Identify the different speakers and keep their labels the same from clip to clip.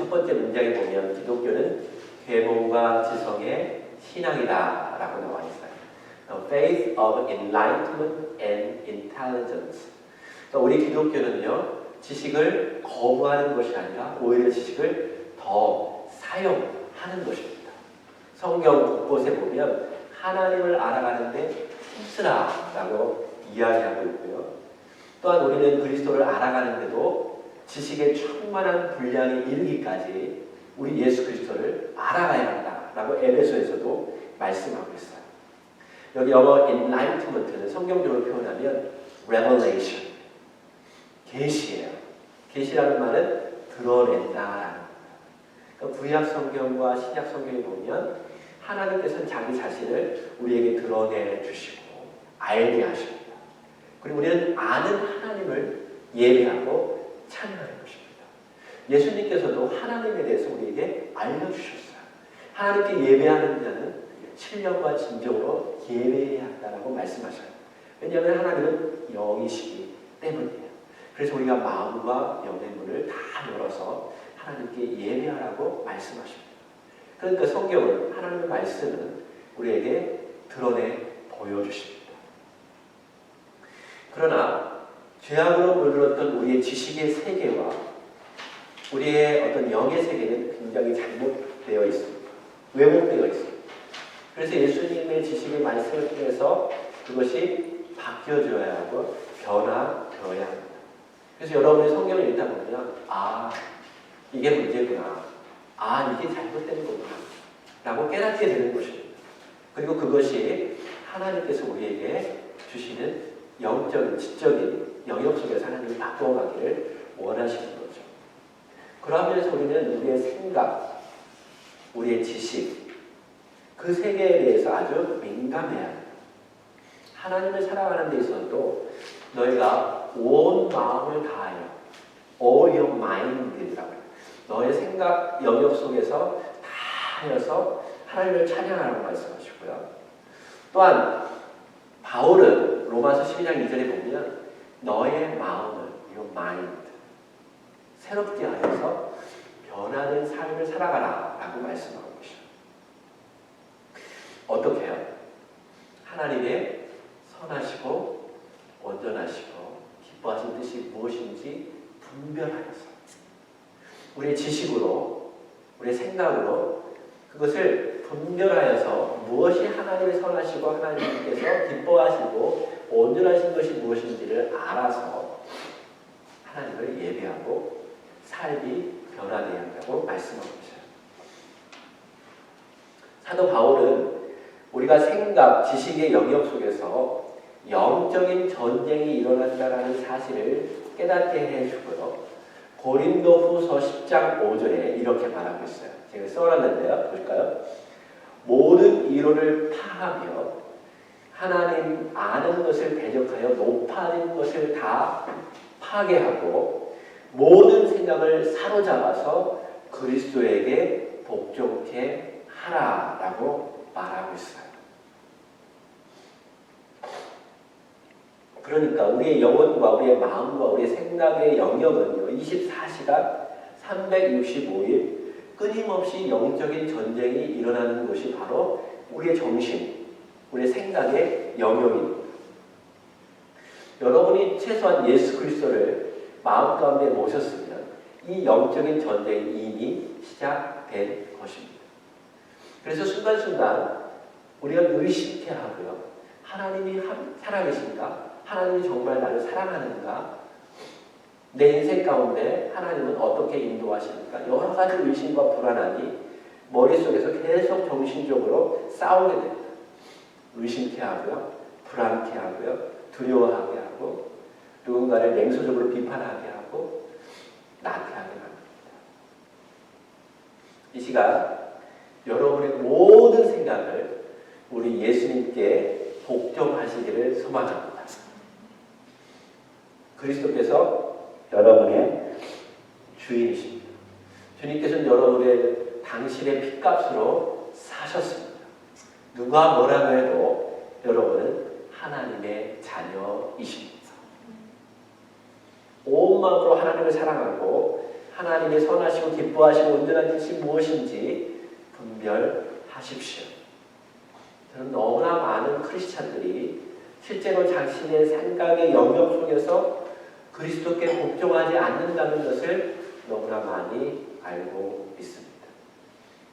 Speaker 1: 첫 번째 문장에 보면 기독교는 계몽과 지성의 신앙이다 라고 나와 있어요. The faith of enlightenment and intelligence. 그러니까 우리 기독교는요, 지식을 거부하는 것이 아니라 오히려 지식을 더 사용하는 것입니다. 성경 곳곳에 보면 하나님을 알아가는데 힘쓰라 라고 이야기하고 있고요. 또한 우리는 그리스도를 알아가는데도 지식의 충만한 분량에 이르기까지 우리 예수 그리스도를 알아가야 한다라고 에베소에서도 말씀하고 있어요. 여기 영어 enlightenment는 성경적으로 표현하면 revelation, 계시예요. 계시라는 말은 드러낸다라는 거예요. 그러니까 구약 성경과 신약 성경에 보면 하나님께서는 자기 자신을 우리에게 드러내 주시고 알게 하십니다. 그리고 우리는 아는 하나님을 예배하고 찬양하는 것입니다. 예수님께서도 하나님에 대해서 우리에게 알려주셨어요. 하나님께 예배하는 자는 신령과 진정으로 예배해야 한다고 말씀하셔요. 왜냐하면 하나님은 영이시기 때문이에요. 그래서 우리가 마음과 영의 문을 다 열어서 하나님께 예배하라고 말씀하십니다. 그러니까 성경은, 하나님의 말씀은 우리에게 드러내 보여주십니다. 그러나 죄악으로 물들었던 우리의 지식의 세계와 우리의 어떤 영의 세계는 굉장히 잘못되어 있습니다. 왜곡되어 있습니다. 그래서 예수님의 지식의 말씀을 통해서 그것이 바뀌어져야 하고 변화되어야 합니다. 그래서 여러분이 성경을 읽다 보면 이게 문제구나. 이게 잘못된 거구나. 라고 깨닫게 되는 것입니다. 그리고 그것이 하나님께서 우리에게 주시는 영적인, 지적인 영역 속에서 하나님이 바꿔가기를 원하시는 거죠. 그러한 면에서 우리는 우리의 생각, 우리의 지식, 그 세계에 대해서 아주 민감해야 합니다. 하나님을 살아가는 데 있어서도 너희가 온 마음을 다하여 all your mind라고 해요. 너의 생각 영역 속에서 다 하여서 하나님을 찬양하라고 말씀하시고요. 또한 바울은 로마서 12장 2절에 보면 너의 마음을 your mind 새롭게 하여서 변화된 삶을 살아가라 라고 말씀하고 계셔요. 어떻게 해요? 하나님의 선하시고 온전하시고 기뻐하신 뜻이 무엇인지 분별하여서 우리의 지식으로, 우리의 생각으로 그것을 분별하여서 무엇이 하나님의 선하시고 하나님께서 기뻐하시고 온전하신 것이 무엇인지를 알아서 하나님을 예배하고 삶이 변화되어야 한다고 말씀하고 계셔요. 사도 바울은 우리가 생각, 지식의 영역 속에서 영적인 전쟁이 일어난다는 사실을 깨닫게 해주고요. 고린도후서 10장 5절에 이렇게 말하고 있어요. 제가 써놨는데요. 볼까요? 모든 이론을 파하며 하나님 아는 것을 대적하여 높아진 것을 다 파괴하고 모든 생각을 사로잡아서 그리스도에게 복종케 하라라고 말하고 있어요. 그러니까 우리의 영혼과 우리의 마음과 우리의 생각의 영역은요, 24시간 365일 끊임없이 영적인 전쟁이 일어나는 것이 바로 우리의 정신, 우리의 생각의 영역입니다. 여러분이 최소한 예수 그리스도를 마음 가운데 모셨으면 이 영적인 전쟁이 이미 시작된 것입니다. 그래서 순간순간 우리가 의식해야 하고요. 하나님이 살아계신가? 하나님이 정말 나를 사랑하는가? 내 인생 가운데 하나님은 어떻게 인도하십니까? 여러 가지 의심과 불안함이 머릿속에서 계속 정신적으로 싸우게 됩니다. 의심케 하고요. 불안케 하고요. 두려워하게 하고 누군가를 냉소적으로 비판하게 하고 나태하게 합니다. 이 시간 여러분의 모든 생각을 우리 예수님께 복종하시기를 소망합니다. 그리스도께서 여러분의 주인이십니다. 주님께서는 여러분의 당신의 핏값으로 사셨습니다. 누가 뭐라고 해도 여러분은 하나님의 자녀이십니다. 온 마음으로 하나님을 사랑하고 하나님의 선하시고 기뻐하시고 온전한 뜻이 무엇인지 분별하십시오. 저는 너무나 많은 크리스찬들이 실제로 자신의 생각의 영역 속에서 그리스도께 복종하지 않는다는 것을 너무나 많이 알고 있습니다.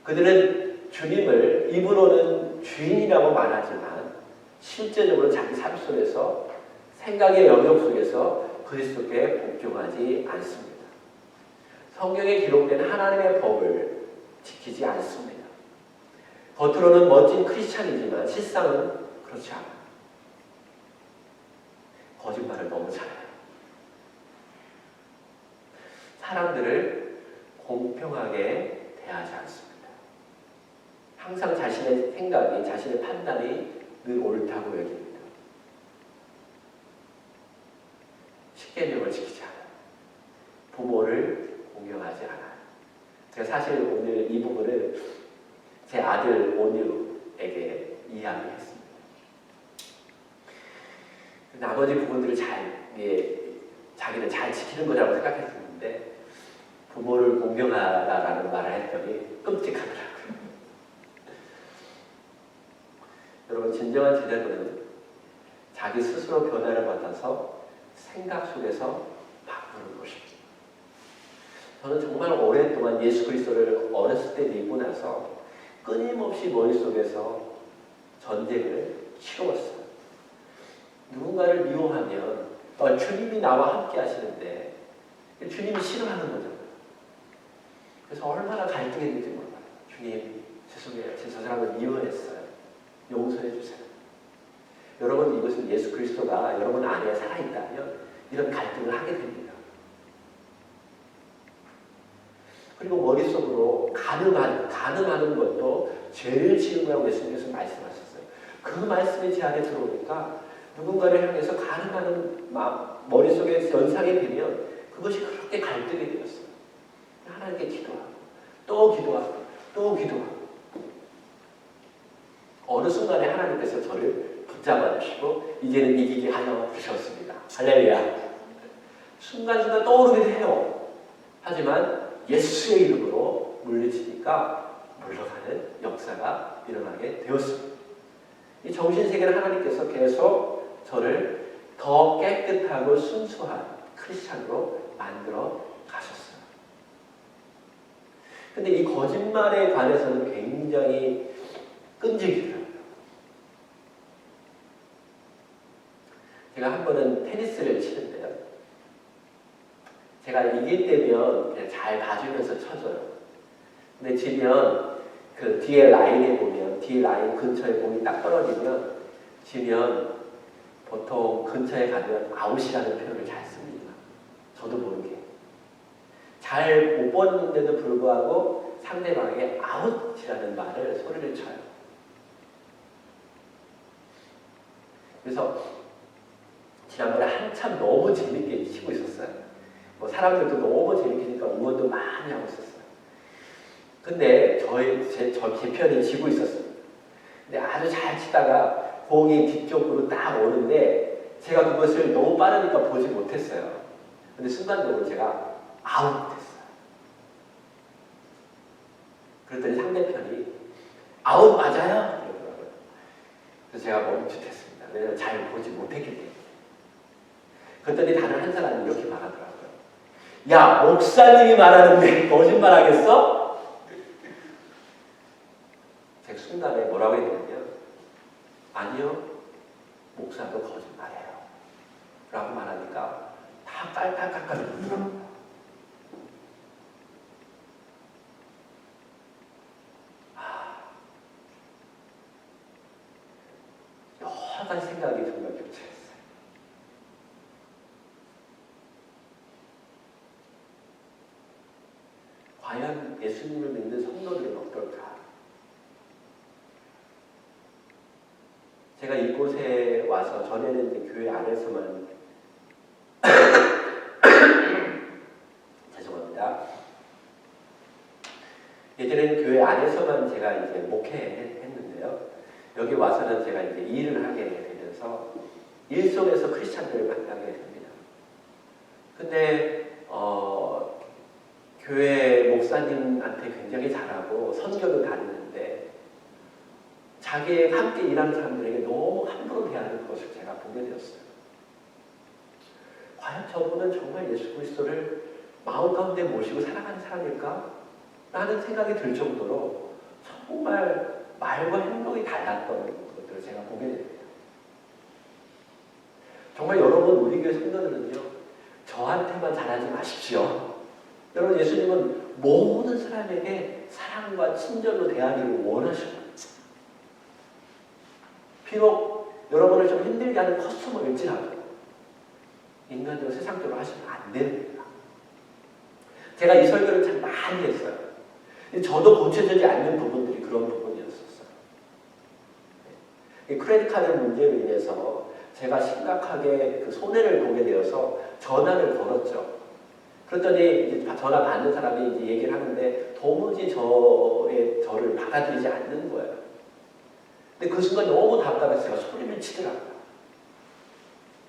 Speaker 1: 그들은 주님을 입으로는 주인이라고 말하지만 실제적으로 자기 삶 속에서 생각의 영역 속에서 그리스도께 복종하지 않습니다. 성경에 기록된 하나님의 법을 지키지 않습니다. 겉으로는 멋진 크리스찬이지만 실상은 그렇지 않아요. 거짓말을 너무 잘해요. 사람들을 공평하게 대하지 않습니다. 항상 자신의 생각이, 자신의 판단이 늘 옳다고 여깁니다. 십계명을 지키지 않아요. 부모를 공경하지 않아요. 제가 사실 오늘 이 부분을 제 아들 온유에게 이야기했습니다. 나머지 부분들을 자기는 잘 지키는 거라고 생각했었는데 부모를 공경하라라는 말을 했더니 끔찍하더라고요. 여러분, 진정한 제자들은 자기 스스로 변화를 받아서 생각 속에서 바꾸는 것입니다. 저는 정말 오랫동안 예수 그리스도를 어렸을 때 믿고 나서 끊임없이 머릿속에서 전쟁을 치러왔어요. 누군가를 미워하면 주님이 나와 함께 하시는데 주님이 싫어하는 거잖아요. 그래서 얼마나 갈등했는지 몰라요. 주님, 죄송해요. 저 사람을 미워했어요. 용서해 주세요. 여러분, 이것은 예수 그리스도가 여러분 안에 살아있다면 이런 갈등을 하게 됩니다. 그리고 머릿속으로 가늠하는 것도 죄를 지은 거라고 예수님께서 말씀하셨어요. 그 말씀이 제 안에 들어오니까 누군가를 향해서 가늠하는 머릿속에 연상이 되면 그것이 그렇게 갈등이 되었어요. 하나님께 기도하고 또 기도하고 또 기도하고 어느 순간에 하나님께서 저를 붙잡아 주시고 이제는 이기게 하여 주셨습니다. 할렐루야. 순간순간 떠오르기도 해요. 하지만 예수의 이름으로 물리치니까 물러가는 역사가 일어나게 되었습니다. 이 정신세계를 하나님께서 계속 저를 더 깨끗하고 순수한 크리스찬으로 만들어 가셨어요. 근데 이 거짓말에 관해서는 굉장히 끈질기더라고요. 제가 한 번은 테니스를 치는데요. 제가 이길 때면 그냥 잘 봐주면서 쳐줘요. 근데 지면 그 뒤에 라인에 보면 뒤에 라인 근처에 공이 딱 떨어지면 지면 보통 근처에 가면 아웃이라는 표현을 잘 씁니다. 저도 모르게. 잘 못 봤는데도 불구하고 상대방에게 아웃이라는 말을 소리를 쳐요. 그래서 지난번에 한참 너무 재밌게 치고 있었어요. 뭐 사람들도 너무 재밌게 치니까 응원도 많이 하고 있었어요. 근데 제 편이 지고 있었어요. 근데 아주 잘 치다가 공이 뒤쪽으로 딱 오는데 제가 그것을 너무 빠르니까 보지 못했어요. 근데 순간적으로 제가 아웃됐어요. 그랬더니 상대편이 아웃 맞아요? 그러더라고요. 그래서 제가 멈칫했습니다. 왜냐하면 잘 보지 못했기 때문에. 그랬더니 다른 한 사람이 이렇게 말하더라고요. 야, 목사님이 말하는데 거짓말 하겠어? 제가 순간에 뭐라고 했냐면 아니요, 목사도 거짓말해요 라고 말하니까 다 깔깔깔깔 웃더라고요. 여러 가지 생각이 정말 교차했어요. 과연 예수님을 믿는 성도들은 어떨까? 제가 이곳에 와서 전에는 이제 교회 안에서만 죄송합니다. 예전에는 교회 안에서만 제가 이제 목회했는데요. 여기 와서는 제가 이제 일을 하게 되면서 일 속에서 크리스찬들을 만나게 됩니다. 근데 교회 목사님한테 굉장히 잘하고 선교도 다니는데 자기의 함께 일하는 사람들에게 너무 함부로 대하는 것을 제가 보게 되었어요. 과연 저분은 정말 예수 그리스도를 마음 가운데 모시고 살아가는 사람일까? 라는 생각이 들 정도로 정말 말과 행동이 달랐던 것들을 제가 보게 됩니다. 정말 여러분, 우리 교회 성도들은요, 저한테만 잘하지 마십시오. 여러분, 예수님은 모든 사람에게 사랑과 친절로 대하기를 원하십니다. 비록 여러분을 좀 힘들게 하는 커스터머일지라도 인간적으로 세상적으로 하시면 안 됩니다. 제가 이 설교를 참 많이 했어요. 저도 고쳐지지 않는 부분들이 그런 부분이었었어요. 크레딧 카드 문제로 인해서 제가 심각하게 그 손해를 보게 되어서 전화를 걸었죠. 그랬더니 이제 전화 받는 사람이 이제 얘기를 하는데 도무지 저를 받아들이지 않는 거예요. 근데 그 순간 너무 답답해서 제가 소리를 치더라고요.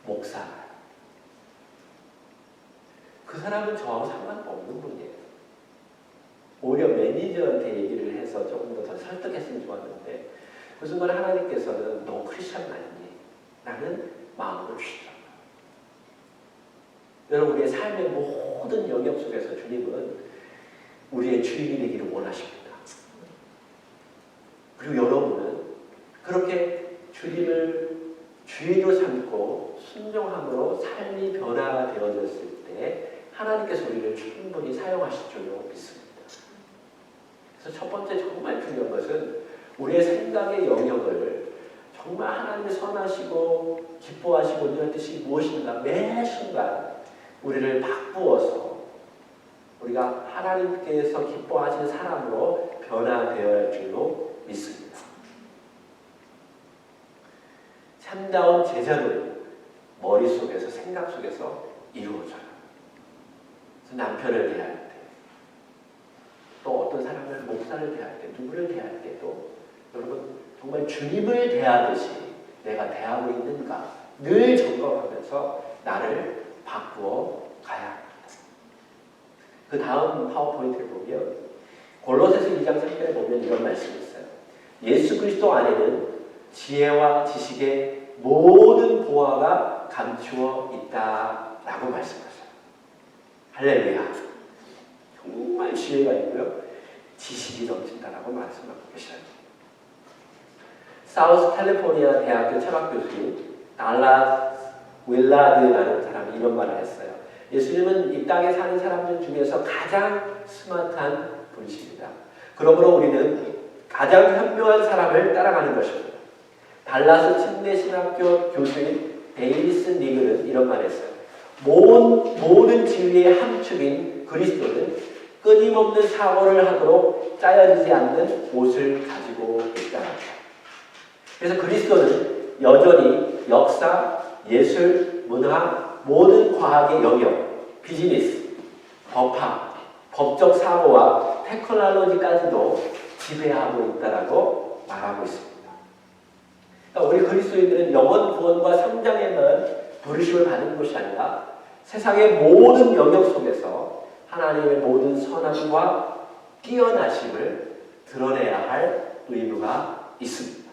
Speaker 1: 목사가. 그 사람은 저하고 상관없는 분이에요. 오히려 매니저한테 얘기를 해서 조금 더 설득했으면 좋았는데 그 순간 하나님께서는 너 크리스찬 맞니? 라는 마음을 주시더라고요. 여러분, 우리의 삶의 모든 영역 속에서 주님은 우리의 주인이 되기를 원하십니다. 그리고 여러분은 그렇게 주님을 주인으로 삼고 순종함으로 삶이 변화되어졌을 때 하나님께서 우리를 충분히 사용하실 줄로 믿습니다. 그래서 첫 번째 정말 중요한 것은 우리의 생각의 영역을 정말 하나님이 선하시고 기뻐하시고 이런 뜻이 무엇인가 매 순간 우리를 바꾸어서 우리가 하나님께서 기뻐하시는 사람으로 변화되어야 할 줄로 믿습니다. 참다운 제자는 머릿속에서 생각 속에서 이루어져요. 그래서 남편을 대할 때, 또 어떤 사람을 목사를 대할 때, 누구를 대할 때도 여러분 정말 주님을 대하듯이 내가 대하고 있는가 늘 점검하면서 나를 바꾸어 가야 합니다. 그 다음 파워포인트를 보면 골로새서 2장 3절에 보면 이런 말씀이 있어요. 예수 그리스도 안에는 지혜와 지식의 모든 보화가 감추어 있다라고 말씀하셨어요. 할렐루야. 정말 지혜가 있고요. 지식이 넘친다라고 말씀하고 계셔요. 사우스 캘리포니아 대학교 철학 교수인 달라스 윌라드라는 사람이 이런 말을 했어요. 예수님은 이 땅에 사는 사람들 중에서 가장 스마트한 분이십니다. 그러므로 우리는 가장 현명한 사람을 따라가는 것입니다. 달라스 침례신학교 교수인 데이비스 니글은 이런 말을 했어요. 모든 진리의 함축인 그리스도는 끊임없는 사고를 하도록 짜여지지 않는 옷을 가지고 있다. 그래서 그리스도는 여전히 역사, 예술, 문화, 모든 과학의 영역, 비즈니스, 법학, 법적 사고와 테크놀로지까지도 지배하고 있다라고 말하고 있습니다. 그러니까 우리 그리스도인들은 영원 구원과 성장에만 부르심을 받는 것이 아니라 세상의 모든 영역 속에서 하나님의 모든 선함과 뛰어나심을 드러내야 할 의무가 있습니다.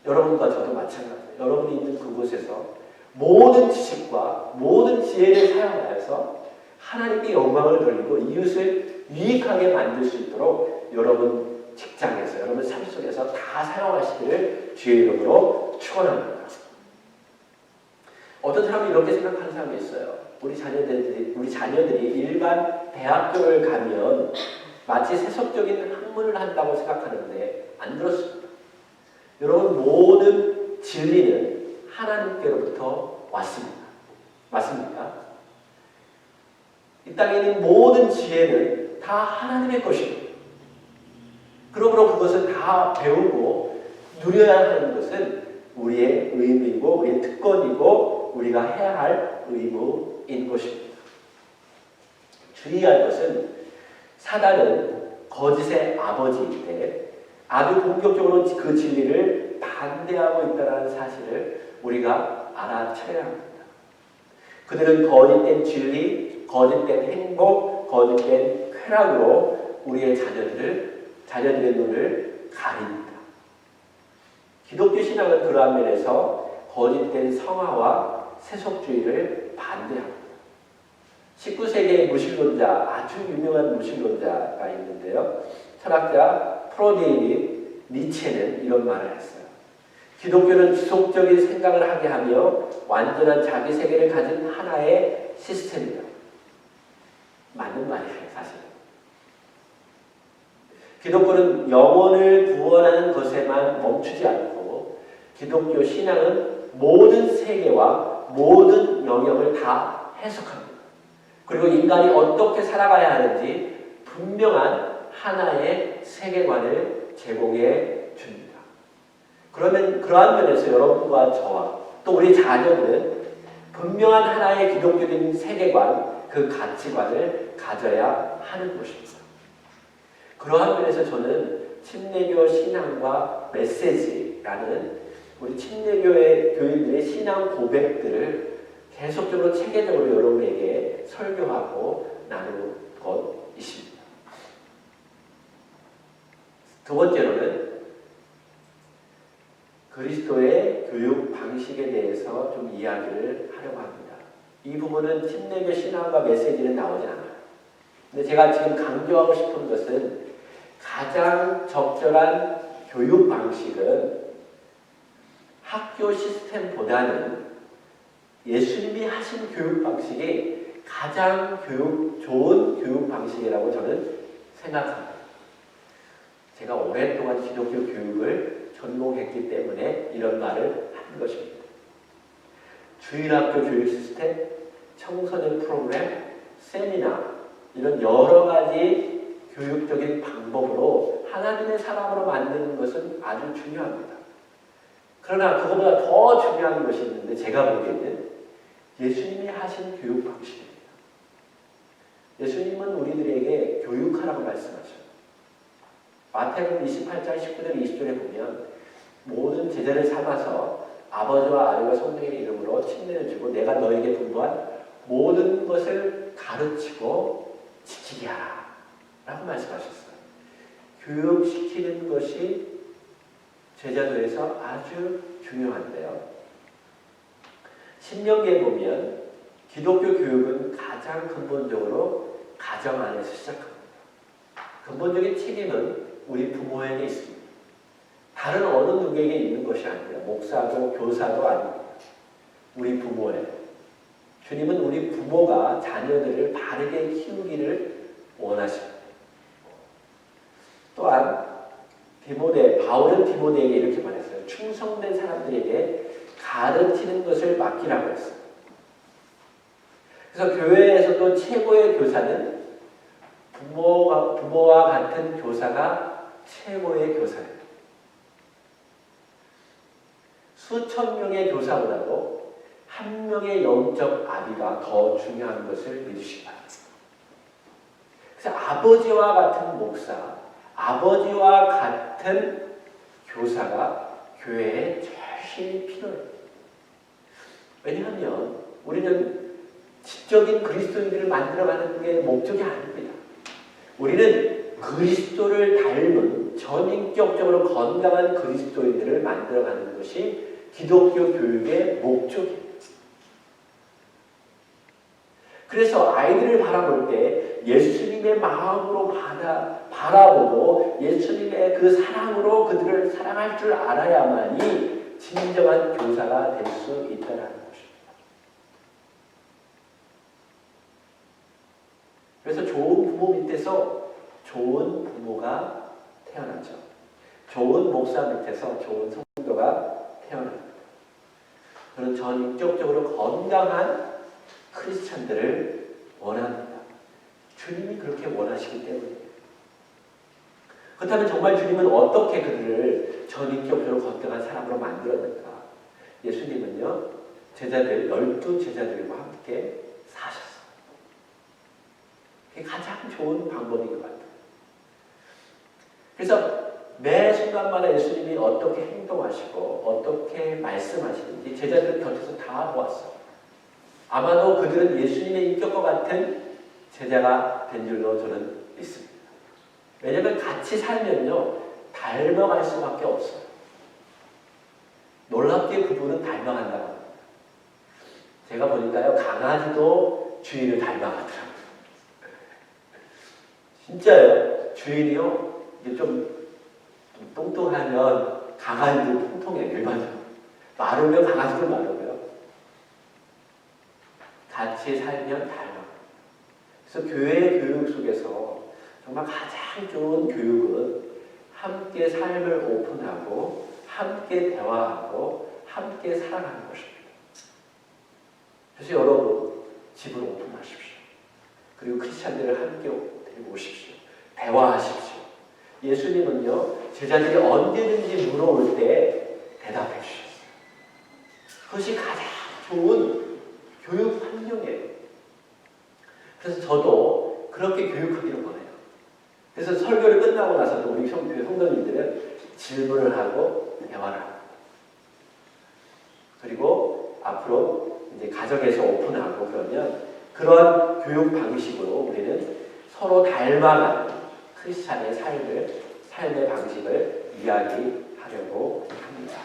Speaker 1: 여러분과 저도 마찬가지예요. 여러분이 있는 그곳에서 모든 지식과 모든 지혜를 사용하여서 하나님께 영광을 돌리고 이웃을 유익하게 만들 수 있도록 여러분 직장에서, 여러분 삶 속에서 다 사용하시기를 주의 이름으로 축원합니다. 어떤 사람이 이렇게 생각하는 사람이 있어요. 우리 자녀들이 일반 대학교를 가면 마치 세속적인 학문을 한다고 생각하는데 안 그렇습니다. 여러분, 모든 진리는 하나님께로부터 왔습니다. 맞습니까? 이 땅에 있는 모든 지혜는 다 하나님의 것입니다. 그러므로 그것을 다 배우고 누려야 하는 것은 우리의 의무이고 우리의 특권이고 우리가 해야 할 의무인 것입니다. 주의할 것은 사단은 거짓의 아버지인데 아주 공격적으로 그 진리를 반대하고 있다는 사실을 우리가 알아차려야 합니다. 그들은 거짓된 진리, 거짓된 행복, 거짓된 쾌락으로 우리의 자녀들의 눈을 가립니다. 기독교 신앙은 그러한 면에서 거짓된 성화와 세속주의를 반대합니다. 19세기의 무신론자, 아주 유명한 무신론자가 있는데요. 철학자 프로디에리 니체는 이런 말을 했어요. 기독교는 지속적인 생각을 하게 하며 완전한 자기 세계를 가진 하나의 시스템이다. 맞는 말이에요, 사실. 기독교는 영혼을 구원하는 것에만 멈추지 않고 기독교 신앙은 모든 세계와 모든 영역을 다 해석합니다. 그리고 인간이 어떻게 살아가야 하는지 분명한 하나의 세계관을 제공해 줍니다. 그러면 그러한 면에서 여러분과 저와 또 우리 자녀들은 분명한 하나의 기독교적인 세계관, 그 가치관을 가져야 하는 것입니다. 그러한 면에서 저는 침례교 신앙과 메시지라는 우리 침례교의 교인들의 신앙 고백들을 계속적으로 체계적으로 여러분에게 설교하고 나누는 것이십니다. 두 번째로는 그리스도의 교육 방식에 대해서 좀 이야기를 하려고 합니다. 이 부분은 침례교 신앙과 메시지는 나오지 않아요. 근데 제가 지금 강조하고 싶은 것은 가장 적절한 교육 방식은 학교 시스템보다는 예수님이 하신 교육 방식이 가장 좋은 교육 방식이라고 저는 생각합니다. 제가 오랫동안 기독교 교육을 전공했기 때문에 이런 말을 하는 것입니다. 주일학교 교육 시스템, 청소년 프로그램, 세미나 이런 여러 가지 교육적인 방법으로 하나님의 사람으로 만드는 것은 아주 중요합니다. 그러나 그것보다 더 중요한 것이 있는데 제가 보기에는 예수님이 하신 교육 방식입니다. 예수님은 우리들에게 교육하라고 말씀하셔요. 마태복음 28장 19절 20절에 보면 모든 제자를 삼아서 아버지와 아들과 성령의 이름으로 침례를 주고 내가 너에게 분부한 모든 것을 가르치고 지키게 하라 라고 말씀하셨어요. 교육시키는 것이 제자도에서 아주 중요한데요. 신명기에 보면 기독교 교육은 가장 근본적으로 가정 안에서 시작합니다. 근본적인 책임은 우리 부모에게 있습니다. 다른 어느 누구에게 있는 것이 아닙니다. 목사도 교사도 아닙니다. 우리 부모예요. 주님은 우리 부모가 자녀들을 바르게 키우기를 원하십니다. 또한 바울은 디모데에게 이렇게 말했어요. 충성된 사람들에게 가르치는 것을 맡기라고 했어요. 그래서 교회에서도 최고의 교사는 부모와 같은 교사가 최고의 교사예요. 수천 명의 교사보다도 한 명의 영적 아비가 더 중요한 것을 믿으시기 바랍니다. 그래서 아버지와 같은 목사, 아버지와 같은 교사가 교회에 절실히 필요해요. 왜냐하면 우리는 지적인 그리스도인들을 만들어가는 게 목적이 아닙니다. 우리는 그리스도를 닮은 전인격적으로 건강한 그리스도인들을 만들어가는 것이 기독교 교육의 목적입니다. 그래서 아이들을 바라볼 때 예수님의 마음으로 바라보고 예수님의 그 사랑으로 그들을 사랑할 줄 알아야만이 진정한 교사가 될 수 있다는 것입니다. 그래서 좋은 부모 밑에서 좋은 부모가 태어나죠. 좋은 목사 밑에서 좋은 성도가 태어납니다. 그런 전인격적으로 건강한 크리스찬들을 원합니다. 주님이 그렇게 원하시기 때문입니다. 그렇다면 정말 주님은 어떻게 그들을 전인격적으로 건강한 사람으로 만들었는가? 예수님은요, 12제자들과 함께 사셨어요. 그게 가장 좋은 방법인 것 같아요. 그래서 매 순간마다 예수님이 어떻게 행동하시고 어떻게 말씀하시는지 제자들 곁에서 다 보았어요. 아마도 그들은 예수님의 인격과 같은 제자가 된 줄로 저는 믿습니다. 왜냐하면 같이 살면요, 닮아갈 수밖에 없어요. 놀랍게 그분은 닮아간다고 합니다. 제가 보니까요, 강아지도 주인을 닮아가더라고요. 진짜요. 주인이요, 이게 좀 뚱뚱하면 강아지도 통통해요, 일반적으로. 마르면 강아지도 마르고요. 같이 살면 닮아요. 그래서 교회 교육 속에서 정말 가장 좋은 교육은 함께 삶을 오픈하고 함께 대화하고 함께 살아가는 것입니다. 그래서 여러분 집을 오픈하십시오. 그리고 크리스찬들을 함께 데리고 오십시오. 대화하십시오. 예수님은요, 제자들이 언제든지 물어올 때 대답해 주셨어요. 그것이 가장 좋은 교육 환경이에요. 그래서 저도 그렇게 교육하기를 원해요. 그래서 설교를 끝나고 나서도 우리 성도님들은 질문을 하고 대화를 합니다. 그리고 앞으로 이제 가정에서 오픈하고 그러면 그런 교육 방식으로 우리는 서로 닮아가는 크리스찬의 삶의 방식을 이야기하려고 합니다.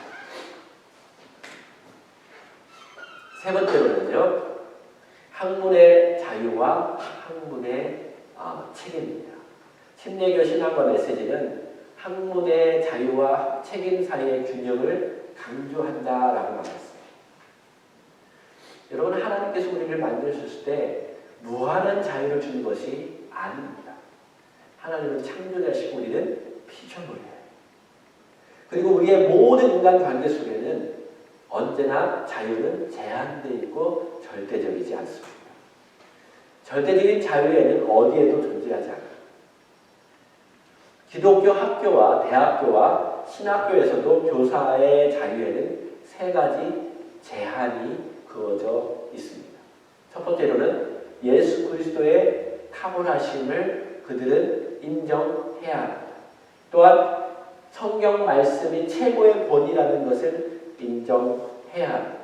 Speaker 1: 세 번째로는요, 학문의 자유와 학문의 책임입니다. 침례교 신학과 메시지는 학문의 자유와 책임 사이의 균형을 강조한다라고 말했습니다. 여러분, 하나님께서 우리를 만드셨을 때 무한한 자유를 주는 것이 아닙니다. 하나님은 창조자시고 우리는 피조물이에요. 그리고 우리의 모든 인간 관계 속에는 언제나 자유는 제한되어 있고 절대적이지 않습니다. 절대적인 자유에는 어디에도 존재하지 않아요. 기독교 학교와 대학교와 신학교에서도 교사의 자유에는 세 가지 제한이 그어져 있습니다. 첫 번째로는 예수 그리스도의 탁월하심을 그들은 인정해야 합니다. 또한 성경 말씀이 최고의 본이라는 것을 인정해야 합니다.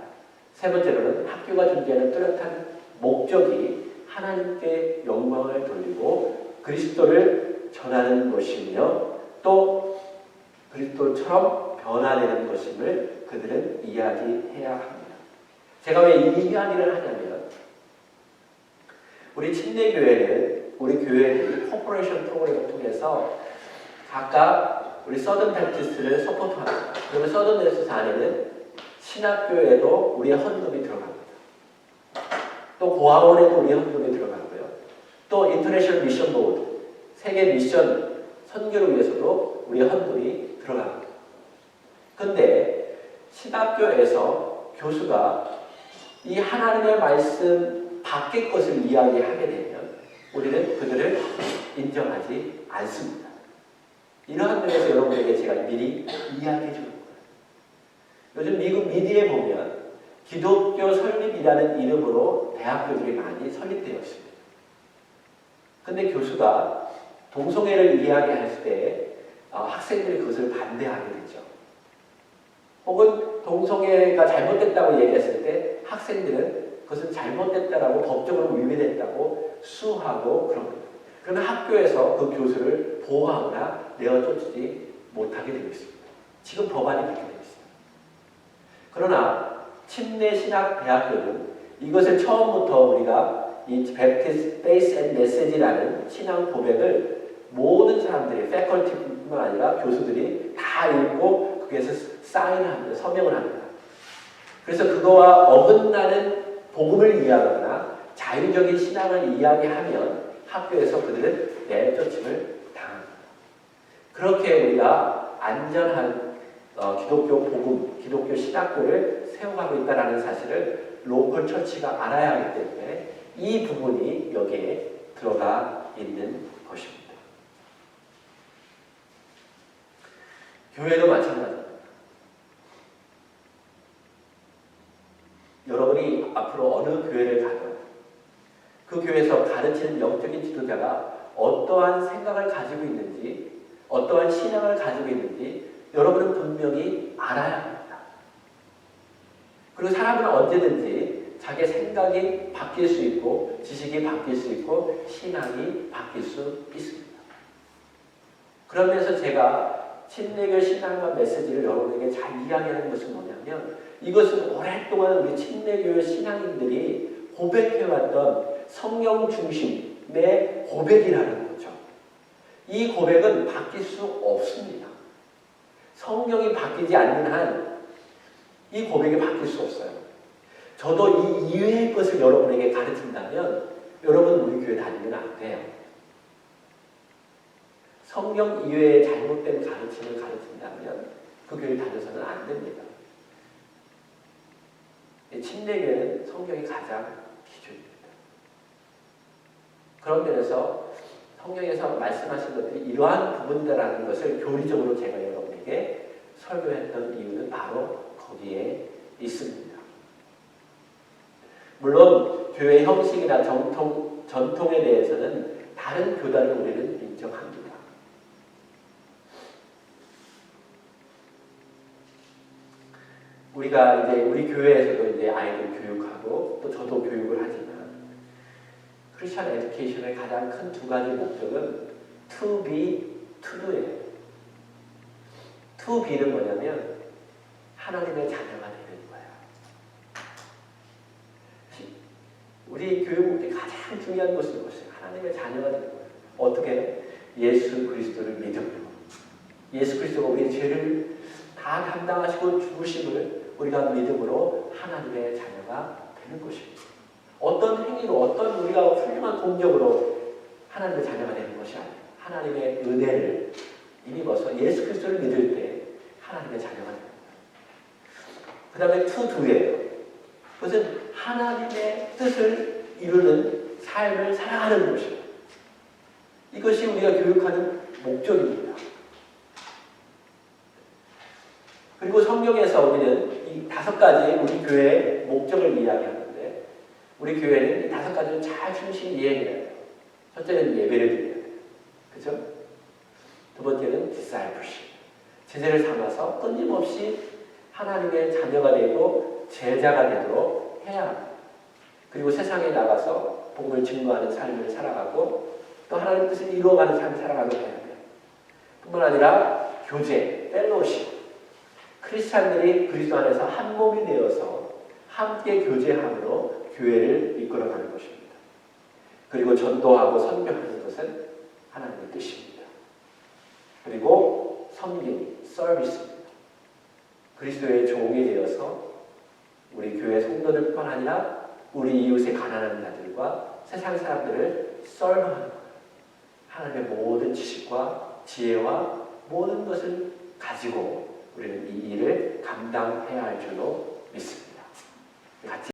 Speaker 1: 세 번째로는 학교가 존재하는 뚜렷한 목적이 하나님께 영광을 돌리고 그리스도를 전하는 것이며 또 그리스도처럼 변화되는 것임을 그들은 이야기해야 합니다. 제가 왜 이 이야기를 하냐면 우리 침례교회는 우리 교회들이 코퍼레이션 프로그램을 통해서 각각 우리 서든 베프티스트를 서포트합니다. 그러면 서든 베프티스트 안에는 신학교에도 우리의 헌금이 들어갑니다. 또 고아원에도 우리의 헌금이 들어가고요. 또 인터내셔널 미션 보드, 세계 미션 선교를 위해서도 우리의 헌금이 들어갑니다. 그런데 신학교에서 교수가 이 하나님의 말씀 밖의 것을 이야기하게 되면 우리는 그들을 인정하지 않습니다. 이러한 면에서 여러분에게 제가 미리 이야기해 주는 거예요. 요즘 미국 미디어에 보면 기독교 설립이라는 이름으로 대학교들이 많이 설립되어 있습니다. 그런데 교수가 동성애를 이야기할 때 학생들이 그것을 반대하게 되죠. 혹은 동성애가 잘못됐다고 얘기했을 때 학생들은 그것은 잘못됐다라고 법적으로 위배됐다고 수하고 그런 겁니다. 그러면 학교에서 그 교수를 보호하거나 내어쫓지 못하게 되고 있습니다. 지금 법안이 그렇게 되고 있습니다. 그러나 침례신학대학교는 이것을 처음부터 우리가 이 Baptist Faith and Message라는 신앙 고백을 모든 사람들이 패컬티뿐만 아니라 교수들이 다 읽고 거기에서 사인합니다. 서명을 합니다. 그래서 그거와 어긋나는 복음을 이야기하거나 자유적인 신앙을 이야기하면 학교에서 그들은 내쫓임을 당합니다. 그렇게 우리가 안전한 기독교 복음, 기독교 신학교를 세워가고 있다는 사실을 로컬 처치가 알아야 하기 때문에 이 부분이 여기에 들어가 있는 것입니다. 교회도 마찬가지입니다. 여러분이 앞으로 어느 교회를 가든 그 교회에서 가르치는 영적인 지도자가 어떠한 생각을 가지고 있는지, 어떠한 신앙을 가지고 있는지 여러분은 분명히 알아야 합니다. 그리고 사람은 언제든지 자기 생각이 바뀔 수 있고 지식이 바뀔 수 있고 신앙이 바뀔 수 있습니다. 그러면서 제가 침례교 신앙과 메시지를 여러분에게 잘 이야기하는 것은 뭐냐면 이것은 오랫동안 우리 침례교 신앙인들이 고백해왔던 성령 중심의 고백이라는 거죠. 이 고백은 바뀔 수 없습니다. 성경이 바뀌지 않는 한 이 고백이 바뀔 수 없어요. 저도 이 이외의 것을 여러분에게 가르친다면 여러분 우리 교회 다니면 안 돼요. 성경 이외의 잘못된 가르침을 가르친다면 그 교회 다녀서는 안 됩니다. 침례교회는 성경이 가장 기준입니다. 그런 면에서 성경에서 말씀하신 것들이 이러한 부분이라는 것을 교리적으로 제가 여러분에게 설교했던 이유는 바로 거기에 있습니다. 물론 교회 형식이나 전통에 대해서는 다른 교단을 우리는 인정합니다. 우리가 이제 우리 교회에서도 이제 아이들 교육하고 또 저도 교육을 하지만 크리스천 에듀케이션의 가장 큰 두 가지 목적은 to be, to do예요. to be는 뭐냐면 하나님의 자녀가 되는 거예요. 우리 교육 목적이 가장 중요한 것은 무엇이에요? 하나님의 자녀가 되는 거예요. 어떻게? 예수 그리스도를 믿음으로. 예수 그리스도가 우리의 죄를 다 담당하시고 죽으심을 우리가 믿음으로 하나님의 자녀가 되는 것입니다. 어떤 행위로, 어떤 우리가 훌륭한 공적으로 하나님의 자녀가 되는 것이 아니에요. 하나님의 은혜를 힘입어서 예수 그리스도를 믿을 때 하나님의 자녀가 됩니다. 그 다음에 to do예요. 그것은 하나님의 뜻을 이루는 삶을 살아가는 것이에요. 이것이 우리가 교육하는 목적입니다. 그리고 성경에서 우리는 이 5가지 우리 교회의 목적을 이야기하는데 우리 교회는 이 5가지를 잘 충실히 이해해야 돼요. 첫째는 예배를 드려야 돼요. 그렇죠? 두 번째는 discipleship. 제자를 삼아서 끊임없이 하나님의 자녀가 되고 제자가 되도록 해야 합니다. 그리고 세상에 나가서 복음을 증거하는 삶을 살아가고 또 하나님의 뜻을 이루어가는 삶을 살아가게 해야 돼요. 뿐만 아니라 교제, 펠로우십. 크리스찬들이 그리스도 안에서 한 몸이 되어서 함께 교제함으로 교회를 이끌어가는 것입니다. 그리고 전도하고 선교하는 것은 하나님의 뜻입니다. 그리고 섬김, 서비스입니다. 그리스도의 종이 되어서 우리 교회 성도들뿐만 아니라 우리 이웃의 가난한 자들과 세상 사람들을 서브하는 거예요. 하나님의 모든 지식과 지혜와 모든 것을 가지고 우리는 이 일을 감당해야 할 줄로 믿습니다. 같이